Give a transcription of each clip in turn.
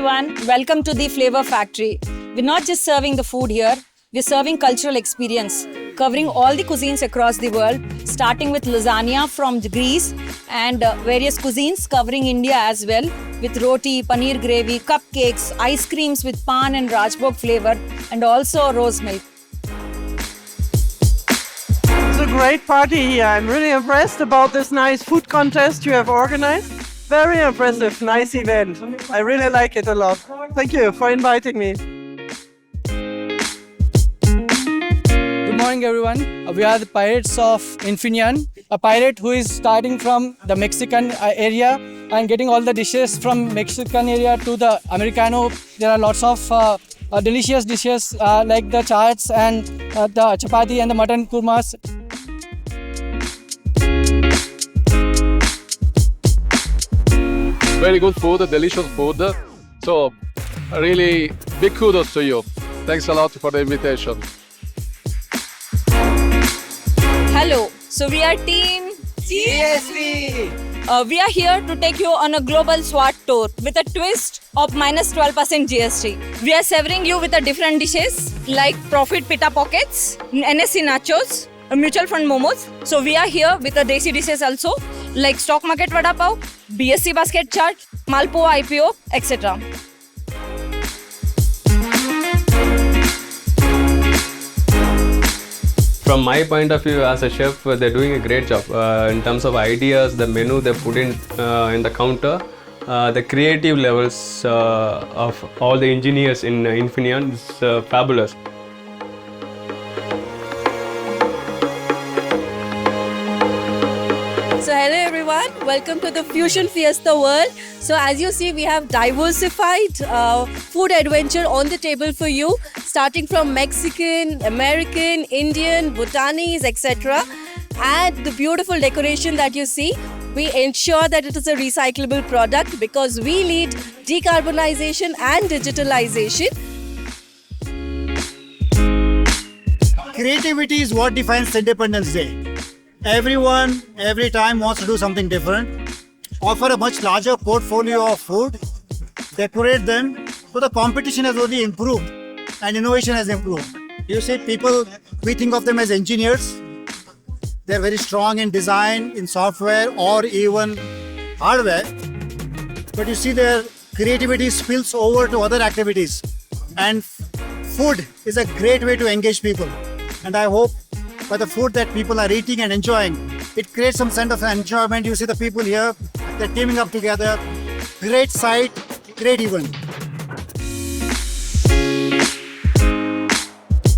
everyone, welcome to the Flavor Factory. We're not just serving the food here, we're serving cultural experience, covering all the cuisines across the world, starting with lasagna from Greece and various cuisines covering India as well, with roti, paneer gravy, cupcakes, ice creams with pan and Rajbhog flavor, and also rose milk. It's a great party here. I'm really impressed about this nice food contest you have organized. Very impressive, nice event. I really like it a lot. Thank you for inviting me. Good morning, everyone. We are the pirates of Infineon, a pirate who is starting from the Mexican area and getting all the dishes from Mexican area to the Americano. There are lots of delicious dishes like the chaats and the chapati and the mutton kurmas. Very good food, delicious food. So, really big kudos to you. Thanks a lot for the invitation. Hello, so we are team CSV. We are here to take you on a global SWAT tour with a twist of minus 12% GST. We are serving you with different dishes like Profit Pita Pockets, NSC Nachos, Mutual Fund Momos. So we are here with the desi dishes also like Stock Market Vada Pav, BSC Basket Chaat, Malpua IPO, etc. From my point of view as a chef, they're doing a great job in terms of ideas, the menu they put in the counter, the creative levels of all the engineers in Infineon is fabulous. So hello everyone, welcome to the Fusion Fiesta world. So as you see, we have diversified food adventure on the table for you, starting from Mexican, American, Indian, Bhutanese, etc. And the beautiful decoration that you see, we ensure that it is a recyclable product because we lead decarbonization and digitalization. Creativity is what defines Independence Day. Everyone, every time wants to do something different, offer a much larger portfolio of food, decorate them, so the competition has only improved and innovation has improved. You see people, we think of them as engineers. They're very strong in design, in software or even hardware. But you see their creativity spills over to other activities. And food is a great way to engage people. And I hope by the food that people are eating and enjoying, it creates some sense of enjoyment. You see the people here, they're teaming up together. Great sight, great event.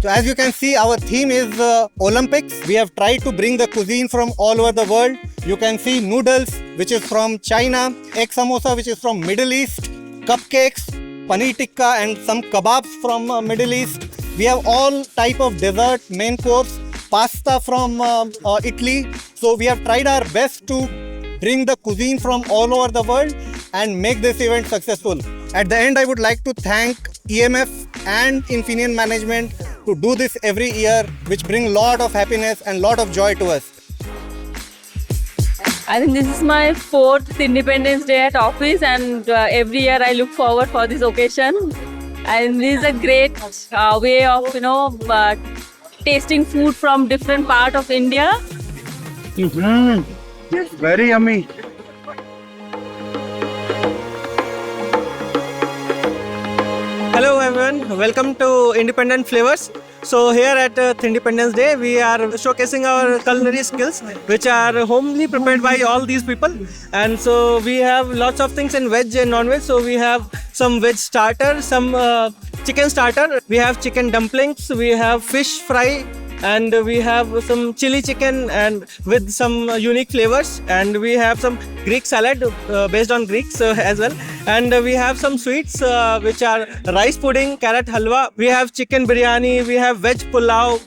So as you can see, our theme is Olympics. We have tried to bring the cuisine from all over the world. You can see noodles, which is from China, egg samosa, which is from Middle East, cupcakes, paneer tikka, and some kebabs from Middle East. We have all type of dessert, main course, pasta from Italy. So we have tried our best to bring the cuisine from all over the world and make this event successful. At the end, I would like to thank EMF and Infineon management to do this every year, which bring lot of happiness and lot of joy to us. I think this is my 4th Independence Day at office, and every year I look forward for this occasion. And this is a great way of tasting food from different part of India. Very yummy. Hello everyone, welcome to Independent Flavors. So here at Independence Day, we are showcasing our culinary skills, which are homely prepared by all these people. And so we have lots of things in veg and non-veg. So we have some veg starter, some chicken starter, we have chicken dumplings, we have fish fry, and we have some chili chicken and with some unique flavors, and we have some Greek salad based on Greeks as well, and we have some sweets which are rice pudding, carrot halwa, we have chicken biryani, we have veg pulao,